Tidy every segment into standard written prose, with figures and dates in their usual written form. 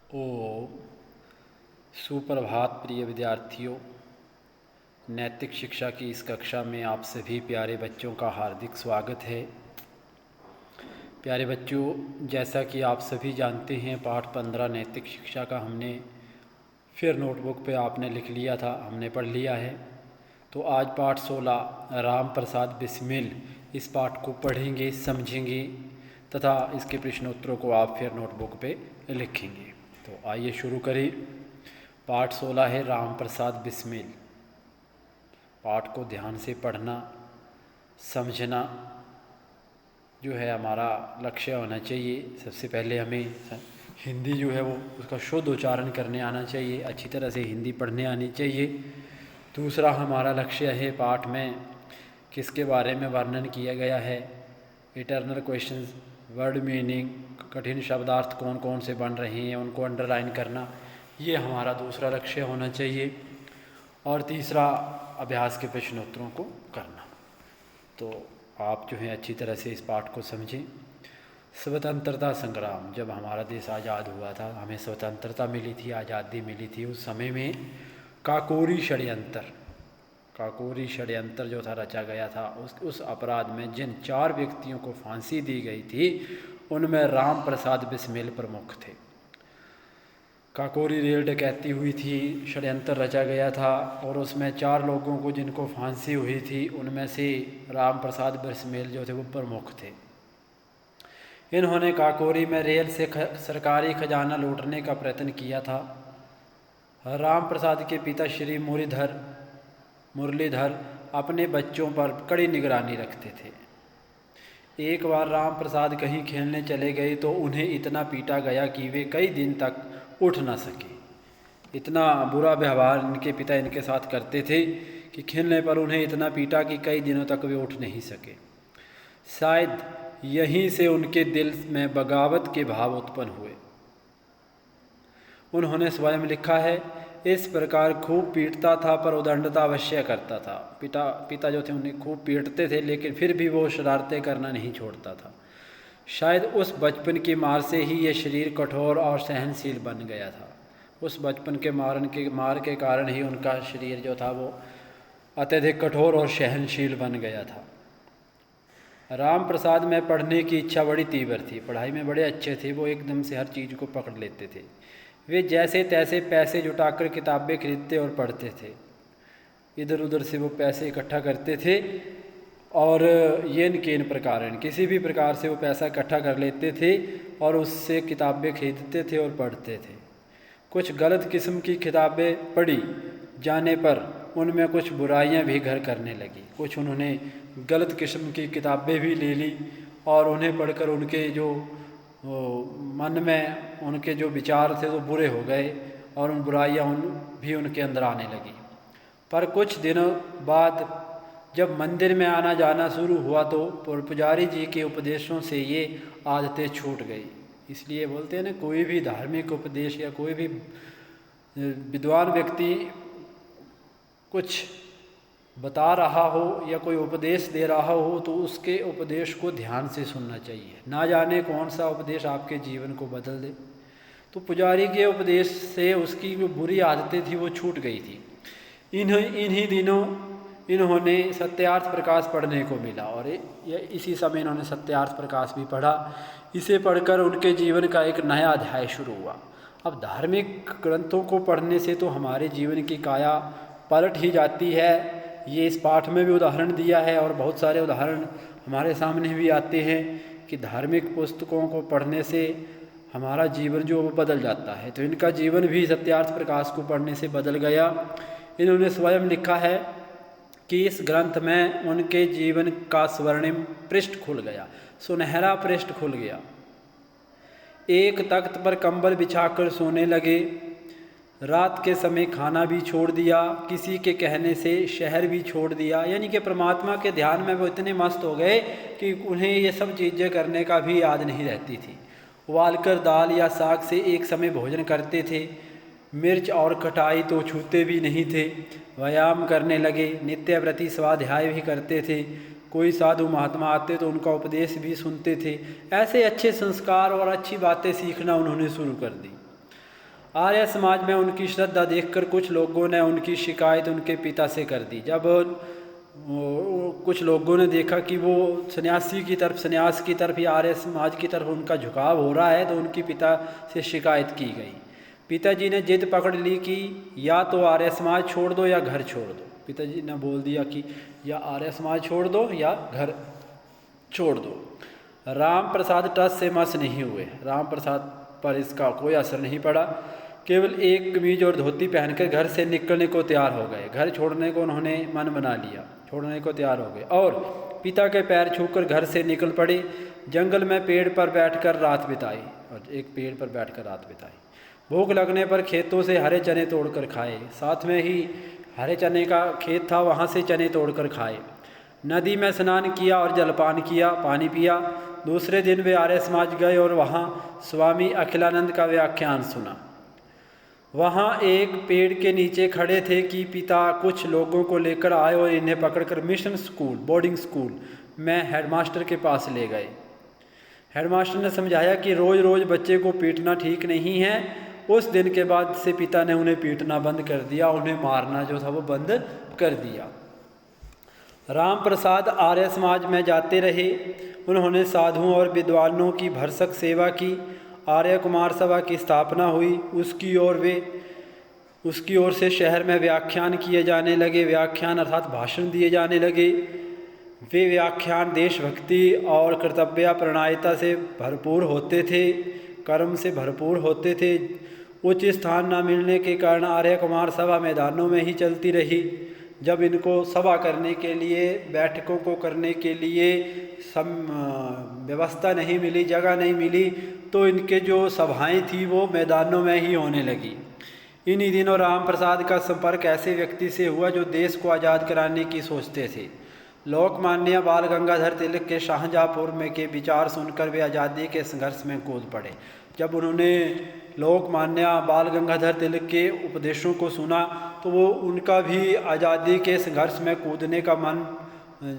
ओ सुप्रभात प्रिय विद्यार्थियों। नैतिक शिक्षा की इस कक्षा में आप सभी प्यारे बच्चों का हार्दिक स्वागत है। प्यारे बच्चों, जैसा कि आप सभी जानते हैं, पाठ 15 नैतिक शिक्षा का हमने फिर नोटबुक पे आपने लिख लिया था, हमने पढ़ लिया है। तो आज पाठ 16 राम प्रसाद बिस्मिल, इस पाठ को पढ़ेंगे, समझेंगे तथा इसके प्रश्नोत्तरों को आप फिर नोटबुक पे लिखेंगे। तो आइए शुरू करें। पाठ 16 है राम प्रसाद बिस्मिल। पाठ को ध्यान से पढ़ना, समझना जो है हमारा लक्ष्य होना चाहिए। सबसे पहले हमें हिंदी जो है वो उसका शुद्ध उच्चारण करने आना चाहिए, अच्छी तरह से हिंदी पढ़ने आनी चाहिए। दूसरा हमारा लक्ष्य है पाठ में किसके बारे में वर्णन किया गया है, इटर्नल क्वेश्चंस, वर्ड मीनिंग, कठिन शब्दार्थ कौन कौन से बन रहे हैं उनको अंडरलाइन करना, ये हमारा दूसरा लक्ष्य होना चाहिए। और तीसरा अभ्यास के प्रश्नोत्तरों को करना। तो आप जो है अच्छी तरह से इस पाठ को समझें। स्वतंत्रता संग्राम, जब हमारा देश आज़ाद हुआ था, हमें स्वतंत्रता मिली थी, आज़ादी मिली थी, उस समय में काकोरी षड्यंत्र जो था रचा गया था, उस अपराध में जिन 4 व्यक्तियों को फांसी दी गई थी उनमें राम प्रसाद बिस्मिल प्रमुख थे। काकोरी रेल डकैती हुई थी, षड्यंत्र रचा गया था और उसमें 4 लोगों को जिनको फांसी हुई थी उनमें से राम प्रसाद बिस्मिल जो थे वो प्रमुख थे। इन्होंने काकोरी में रेल से सरकारी खजाना लूटने का प्रयत्न किया था। राम प्रसाद के पिता श्री मुरलीधर अपने बच्चों पर कड़ी निगरानी रखते थे। एक बार राम प्रसाद कहीं खेलने चले गए तो उन्हें इतना पीटा गया कि वे कई दिन तक उठ ना सके। इतना बुरा व्यवहार इनके पिता इनके साथ करते थे कि खेलने पर उन्हें इतना पीटा कि कई दिनों तक वे उठ नहीं सके। शायद यहीं से उनके दिल में बगावत के भाव उत्पन्न हुए। उन्होंने स्वयं लिखा है, इस प्रकार खूब पीटता था पर उदंडता अवश्य करता था। पिता जो थे उन्हें खूब पीटते थे लेकिन फिर भी वो शरारतें करना नहीं छोड़ता था। शायद उस बचपन की मार से ही ये शरीर कठोर और सहनशील बन गया था। उस बचपन के मार के कारण ही उनका शरीर जो था वो अत्यधिक कठोर और सहनशील बन गया था। राम प्रसाद में पढ़ने की इच्छा बड़ी तीव्र थी, पढ़ाई में बड़े अच्छे थे, वो एकदम से हर चीज़ को पकड़ लेते थे। वे जैसे तैसे पैसे जुटाकर किताबें खरीदते और पढ़ते थे। इधर उधर से वो पैसे इकट्ठा करते थे और येन प्रकार किसी भी प्रकार से वो पैसा इकट्ठा कर लेते थे और उससे किताबें खरीदते थे और पढ़ते थे। कुछ गलत किस्म की किताबें पढ़ी जाने पर उनमें कुछ बुराइयां भी घर करने लगी। कुछ उन्होंने गलत किस्म की किताबें भी ले ली और उन्हें पढ़कर उनके जो मन में उनके जो विचार थे वो बुरे हो गए और उन बुराइयां भी उनके अंदर आने लगी। पर कुछ दिनों बाद जब मंदिर में आना जाना शुरू हुआ तो पुजारी जी के उपदेशों से ये आदतें छूट गई। इसलिए बोलते हैं ना, कोई भी धार्मिक उपदेश या कोई भी विद्वान व्यक्ति कुछ बता रहा हो या कोई उपदेश दे रहा हो तो उसके उपदेश को ध्यान से सुनना चाहिए। ना जाने कौन सा उपदेश आपके जीवन को बदल दे। तो पुजारी के उपदेश से उसकी जो बुरी आदतें थी वो छूट गई थी। इन्हीं दिनों इन्होंने सत्यार्थ प्रकाश पढ़ने को मिला और इसी समय इन्होंने सत्यार्थ प्रकाश भी पढ़ा। इसे पढ़कर उनके जीवन का एक नया अध्याय शुरू हुआ। अब धार्मिक ग्रंथों को पढ़ने से तो हमारे जीवन की काया पलट ही जाती है। ये इस पाठ में भी उदाहरण दिया है और बहुत सारे उदाहरण हमारे सामने भी आते हैं कि धार्मिक पुस्तकों को पढ़ने से हमारा जीवन जो वो बदल जाता है। तो इनका जीवन भी सत्यार्थ प्रकाश को पढ़ने से बदल गया। इन्होंने स्वयं लिखा है कि इस ग्रंथ में उनके जीवन का स्वर्णिम पृष्ठ खुल गया, सुनहरा पृष्ठ खुल गया। एक तख्त पर कंबल बिछाकर सोने लगे, रात के समय खाना भी छोड़ दिया, किसी के कहने से शहर भी छोड़ दिया। यानी कि परमात्मा के ध्यान में वो इतने मस्त हो गए कि उन्हें ये सब चीज़ें करने का भी याद नहीं रहती थी। उबालकर दाल या साग से एक समय भोजन करते थे, मिर्च और खटाई तो छूते भी नहीं थे। व्यायाम करने लगे, नित्य व्रति स्वाध्याय भी करते थे। कोई साधु महात्मा आते तो उनका उपदेश भी सुनते थे। ऐसे अच्छे संस्कार और अच्छी बातें सीखना उन्होंने शुरू कर दी। आर्य समाज में उनकी श्रद्धा देखकर कुछ लोगों ने उनकी शिकायत उनके पिता से कर दी। जब कुछ लोगों ने देखा कि वो संन्यास की तरफ या आर्य समाज की तरफ उनका झुकाव हो रहा है, तो उनके पिता से शिकायत की गई। पिताजी ने जिद पकड़ ली कि या तो आर्य समाज छोड़ दो या घर छोड़ दो। पिताजी ने बोल दिया कि या आर्य समाज छोड़ दो या घर छोड़ दो। राम प्रसाद टस से मस नहीं हुए। राम प्रसाद पर इसका कोई असर नहीं पड़ा। केवल एक कमीज और धोती पहनकर घर से निकलने को तैयार हो गए। घर छोड़ने को उन्होंने मन बना लिया, छोड़ने को तैयार हो गए और पिता के पैर छूकर घर से निकल पड़े। जंगल में पेड़ पर बैठकर रात बिताई, और एक पेड़ पर बैठकर रात बिताई। भूख लगने पर खेतों से हरे चने तोड़कर खाए। साथ में ही हरे चने का खेत था, वहाँ से चने तोड़कर खाए। नदी में स्नान किया और जलपान किया, पानी पिया। दूसरे दिन वे आर्य समाज गए और वहाँ स्वामी अखिलानंद का व्याख्यान सुना। वहाँ एक पेड़ के नीचे खड़े थे कि पिता कुछ लोगों को लेकर आए और इन्हें पकड़कर मिशन स्कूल, बोर्डिंग स्कूल में हेडमास्टर के पास ले गए। हेडमास्टर ने समझाया कि रोज़ रोज़ बच्चे को पीटना ठीक नहीं है। उस दिन के बाद से पिता ने उन्हें पीटना बंद कर दिया, उन्हें मारना जो था वो बंद कर दिया। राम प्रसाद आर्य समाज में जाते रहे। उन्होंने साधुओं और विद्वानों की भरसक सेवा की। आर्य कुमार सभा की स्थापना हुई। उसकी ओर से शहर में व्याख्यान किए जाने लगे। व्याख्यान अर्थात भाषण दिए जाने लगे। वे व्याख्यान देशभक्ति और कर्तव्यपरायणता से भरपूर होते थे, कर्म से भरपूर होते थे। उच्च स्थान न मिलने के कारण आर्य कुमार सभा मैदानों में ही चलती रही। जब इनको सभा करने के लिए, बैठकों को करने के लिए व्यवस्था नहीं मिली, जगह नहीं मिली, तो इनके जो सभाएं थी वो मैदानों में ही होने लगी। इन्हीं दिनों राम प्रसाद का संपर्क ऐसे व्यक्ति से हुआ जो देश को आज़ाद कराने की सोचते थे। लोकमान्य बाल गंगाधर तिलक के शाहजहाँपुर में के विचार सुनकर वे आज़ादी के संघर्ष में कूद पड़े। जब उन्होंने लोकमान्य बाल गंगाधर तिलक के उपदेशों को सुना तो वो उनका भी आज़ादी के संघर्ष में कूदने का मन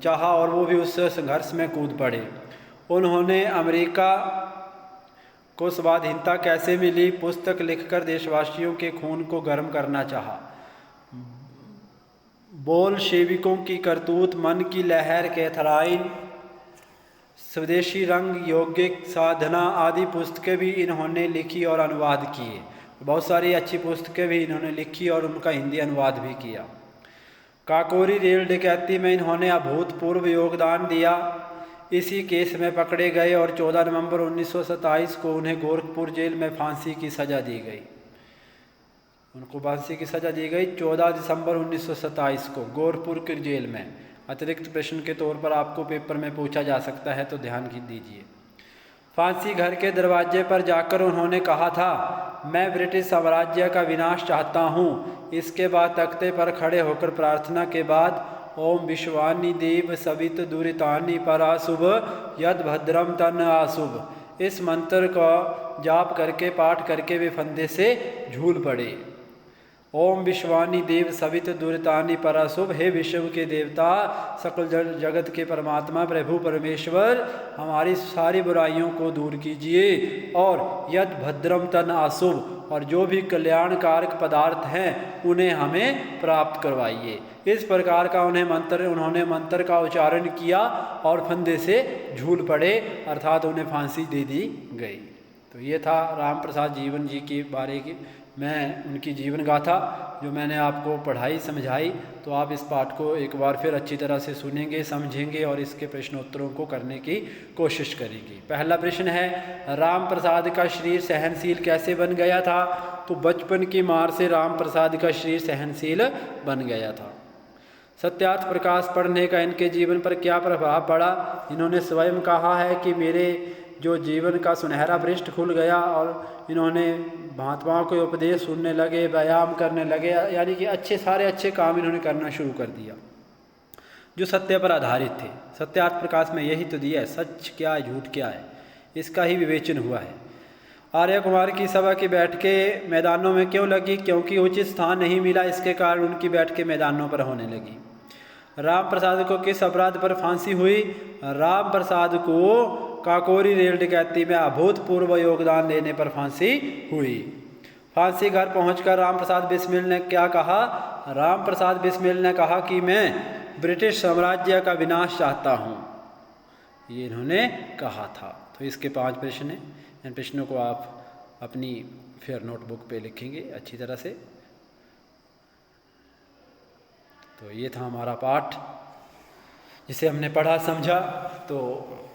चाहा और वो भी उस संघर्ष में कूद पड़े। उन्होंने अमेरिका को स्वाधीनता कैसे मिली पुस्तक लिखकर देशवासियों के खून को गर्म करना चाहा। बोल्शेविकों की करतूत, मन की लहर, कैथराइन, स्वदेशी रंग, यौगिक साधना आदि पुस्तकें भी इन्होंने लिखी और अनुवाद किए। बहुत सारी अच्छी पुस्तकें भी इन्होंने लिखी और उनका हिंदी अनुवाद भी किया। काकोरी रेल डकैती में इन्होंने अभूतपूर्व योगदान दिया। इसी केस में पकड़े गए और 14 नवंबर 1927 को उन्हें गोरखपुर जेल में फांसी की सज़ा दी गई। उनको फांसी की सज़ा दी गई 14 दिसंबर 1927 को गोरखपुर के जेल में। अतिरिक्त प्रश्न के तौर पर आपको पेपर में पूछा जा सकता है, तो ध्यान दीजिए। फांसी घर के दरवाजे पर जाकर उन्होंने कहा था, मैं ब्रिटिश साम्राज्य का विनाश चाहता हूँ। इसके बाद तख्ते पर खड़े होकर प्रार्थना के बाद ओम विश्वानि देव सवित दुरितानि पराशुभ यद भद्रम तन आशुभ, इस मंत्र का जाप करके, पाठ करके वे फंदे से झूल पड़े। ओम विश्वानि देव सवित दुरितानि पराशुभ, हे विश्व के देवता, सकल जगत के परमात्मा प्रभु परमेश्वर, हमारी सारी बुराइयों को दूर कीजिए और यद भद्रम तन अशुभ, और जो भी कल्याणकारक पदार्थ हैं उन्हें हमें प्राप्त करवाइए। इस प्रकार का उन्होंने मंत्र का उच्चारण किया और फंदे से झूल पड़े, अर्थात उन्हें फांसी दे दी गई। तो ये था राम प्रसाद जीवन जी के बारे में उनकी जीवन गाथा जो मैंने आपको पढ़ाई, समझाई। तो आप इस पाठ को एक बार फिर अच्छी तरह से सुनेंगे, समझेंगे और इसके प्रश्नोत्तरों को करने की कोशिश करेंगे। पहला प्रश्न है, राम प्रसाद का शरीर सहनशील कैसे बन गया था? तो बचपन की मार से राम प्रसाद का शरीर सहनशील बन गया था। सत्यार्थ प्रकाश पढ़ने का इनके जीवन पर क्या प्रभाव पड़ा? इन्होंने स्वयं कहा है कि मेरे जो जीवन का सुनहरा पृष्ठ खुल गया और इन्होंने महात्माओं के उपदेश सुनने लगे, व्यायाम करने लगे, यानी कि सारे अच्छे काम इन्होंने करना शुरू कर दिया जो सत्य पर आधारित थे। सत्यार्थ प्रकाश में यही तो दिया है, सच क्या है, झूठ क्या है, इसका ही विवेचन हुआ है। आर्य कुमार की सभा की बैठकें मैदानों में क्यों लगी? क्योंकि उचित स्थान नहीं मिला, इसके कारण उनकी बैठकें मैदानों पर होने लगी। राम प्रसाद को किस अपराध पर फांसी हुई? राम प्रसाद को काकोरी रेल डकैती में अभूतपूर्व योगदान देने पर फांसी हुई। फांसी घर पहुंचकर रामप्रसाद बिस्मिल ने क्या कहा? रामप्रसाद बिस्मिल ने कहा कि मैं ब्रिटिश साम्राज्य का विनाश चाहता हूं, ये इन्होंने कहा था। तो इसके 5 प्रश्न हैं। इन प्रश्नों को आप अपनी फिर नोटबुक पे लिखेंगे अच्छी तरह से। तो ये था हमारा पाठ जिसे हमने पढ़ा समझा। तो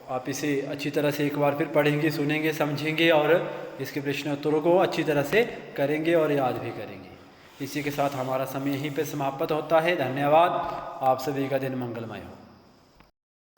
आप इसे अच्छी तरह से एक बार फिर पढ़ेंगे, सुनेंगे, समझेंगे और इसके प्रश्नोत्तरों को अच्छी तरह से करेंगे और याद भी करेंगे। इसी के साथ हमारा समय यहीं पे समाप्त होता है। धन्यवाद। आप सभी का दिन मंगलमय हो।